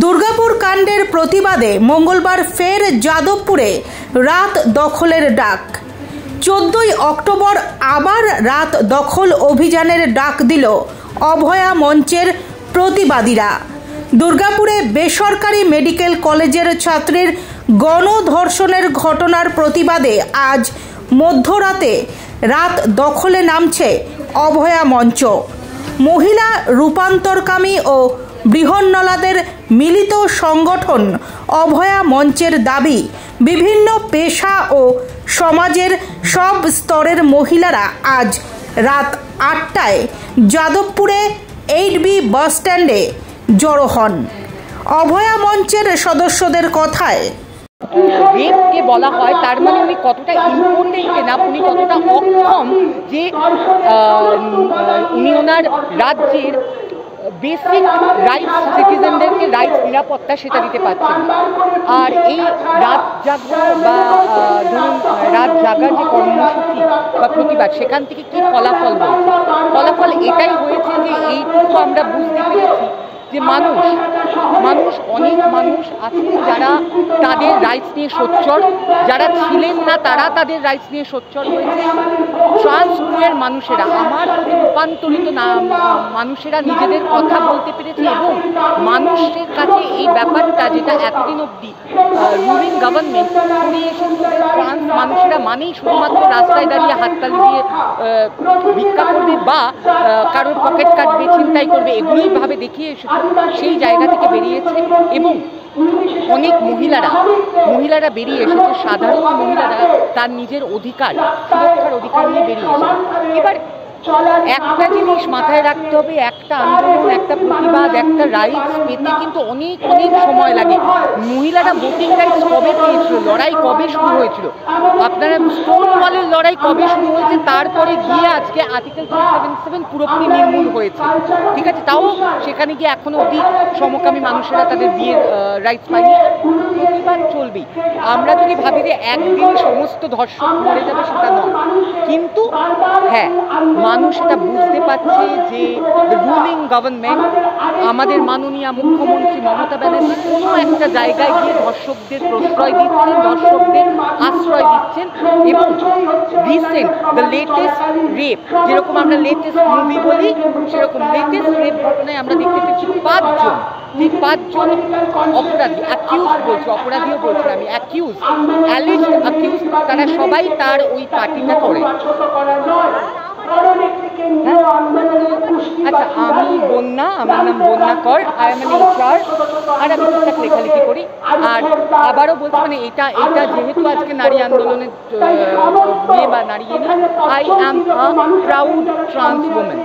দুর্গাপুর কাণ্ডের প্রতিবাদে মঙ্গলবার ফের যাদবপুরে রাত দখলের ডাক। 14ই অক্টোবর আবার রাত দখল অভিযানের ডাক দিল অভয়া মঞ্চের প্রতিবাদীরা। দুর্গাপুরে বেসরকারি মেডিকেল কলেজের ছাত্রীর গণধর্ষণের ঘটনার প্রতিবাদে আজ মধ্যরাতে রাত দখলে নামছে অভয়া মঞ্চ। মহিলা রূপান্তরকামী ও বৃহন্নলাদের মিলিত সংগঠন অভয়া মঞ্চের দাবি, বিভিন্ন পেশা ও সমাজের সব স্তরের মহিলারা আজ রাত 8টায় যাদবপুরে 8B বাস স্ট্যান্ডে জড়ো হন। অভয়া মঞ্চের সদস্যদের কথায়, রেপকে বলা হয় তার মানে উনি কতটা ইম্পর্টেন্ট না, উনি কতটা অক্ষম যে উনি ওনার রাজ্যের বেসিক রাইটস, সিটিজেনদেরকে রাইটস নিরাপত্তা সেটা দিতে পারছেন। আর এই রাত জাগা বা ধরুন রাত জাগার যে কর্মসূচি বা প্রতিবাদ, সেখান থেকে কি ফলাফল হয়েছে? ফলাফল এটাই হয়েছে যে এইটুকু আমরা বুঝতে পেরেছি যে অনেক মানুষ আছে যারা তাদের রাইটস নিয়ে সোচ্চার, যারা ছিলেন না তারা তাদের রাইটস নিয়ে সোচ্চার হয়েছে। ট্রান্সফারের মানুষেরা, আমার রূপান্তরিত মানুষেরা নিজেদের কথা বলতে পেরেছে এবং মানুষের কাছে এই ব্যাপারটা যেটা এতদিন অবধি রুলিং গভর্নমেন্ট করিয়ে এসেছে, ট্রান্স মানুষেরা মানেই শুধুমাত্র রাস্তায় দাঁড়িয়ে হাততালি দিয়ে ভিক্ষা করবে বা কারোর পকেট কাটবে, ছিনতাই করবে, এগুলোই ভাবে দেখিয়ে এসেছে। সেই জায়গা থেকে বেরিয়েছে এবং অনেক মহিলারা বেরিয়ে এসেছে। সাধারণ মহিলারা তার নিজের সুরক্ষার অধিকার নিয়ে বেরিয়ে এসেছে। এবার একটা জিনিস মাথায় রাখতে হবে, একটা আন্দোলন, একটা প্রতিবাদ, একটা রাইটস পেতে কিন্তু অনেক সময় লাগে। মহিলারা ভোটিং রাইটস কবে পেয়েছিল, লড়াই কবে শুরু হয়েছিল, আপনারা স্টোন ওয়ালের লড়াই কবে শুরু হয়েছে, তারপরে গিয়ে আজকে আর্টিকেল 377 পুরোপুরি নির্মূল হয়েছে, ঠিক আছে? তাও সেখানে গিয়ে এখনো অবধি সমকামী মানুষেরা তাদের বিয়ের রাইটস পায়নি। প্রতিবাদ চলবেই। আমরা যদি ভাবি যে একদিন সমস্ত ধর্ষক মরে যাবে, সেটা নয়, কিন্তু হ্যাঁ, মানুষ এটা বুঝতে পারছে যে রুলিং গভর্নমেন্ট, আমাদের মাননীয় মুখ্যমন্ত্রী মমতা ব্যানার্জি কোনো একটা জায়গায় গিয়ে ধর্ষকদের প্রশ্রয় দিচ্ছেন, ধর্ষকদের আশ্রয় দিচ্ছেন। এবং রিসেন্ট লেটেস্ট রেপ, যেরকম আমরা লেটেস্ট মুভি বলি, সেরকম লেটেস্ট রেপ ঘটনায় আমরা দেখতে পেয়েছি 5জন অপরাধী, অপরাধীও বলছি আমি, অ্যালিজড অ্যাকিউজ, তারা সবাই তার ওই পার্টিটা করে। আচ্ছা, আমি বন্যা, আমার নাম বন্যা কর, আই এম অ্যান HR, আর আমি টুকটাক লেখালেখি করি। আর আবারও বলছি, মানে এটা যেহেতু আজকে নারী আন্দোলনের বা নারী, I am a proud trans woman.